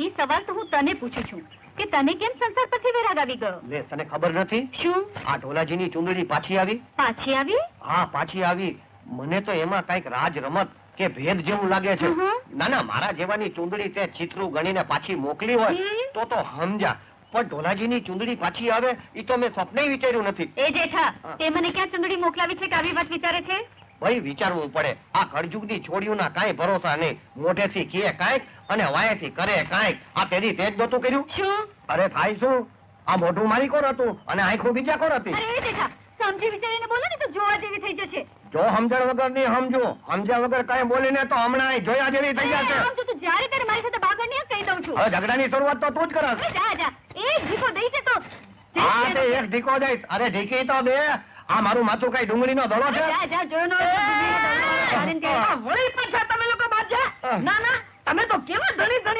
ઈ સવાલ તો હું તને પૂછું છું કે તને કેમ સંસાર પરથી વૈરાગ આવી ગયો? લે, તને ખબર નથી? શું આ ઢોલાજીની ચૂંદડી પાછી આવી. પાછી આવી? હા, પાછી આવી. મને તો એમાં કઈક રાજ રમત કે ભેદ જેવું લાગે છે. ના ના, મારા જેવાની ચૂંદડી તે ચિત્રું ગણીને પાછી મોકલી હોય તો સમજા. પણ ઢોલાજીની ચૂંદડી પાછી આવે એ તો મેં સપને વિચાર્યું નથી. એ જેઠા, તે મને ક્યાં ચૂંદડી મોકલાવી છે કે આવી વાત વિચારે છે? ભાઈ, વિચારવું પડે. આ કળજુગની છોડીઓના કાંઈ ભરોસા નહીં. મોઢેથી કહે કાંઈક અને વાયેથી કરે કાંઈક. આ તેરી તેજ નહોતું કર્યું? શું? અરે થાય શું? આ મોઢું મારી કોર હતું અને આંખો બીજા કોર હતી. અરે એ જેઠા, સમજી વિચારીને બોલો ને તો જોવા જેવી થઈ જશે. જો સમજણ વગર નહીં સમજો. સમજ્યા વગર કઈ બોલીને તો હમણાં જોયા જેવી થઈ જશે. આમ તો તું જ્યારે ત્યારે મારી સાથે બાગડ નહીં કહી દઉં છું. હવે ઝઘડાની શરૂઆત તો તું જ કરસ. જા જા, એક ઢીકો દઈ છે તો હા, તે એક ઢીકો દઈશ. અરે ઢીકી તો દે. આ મારું માથું કઈ ડુંગળીનો દડો છે? જા જા, જોનો વળી પાછા તમે લોકો બાજા. ના ના, તમે તો કેવા ધણી ધણી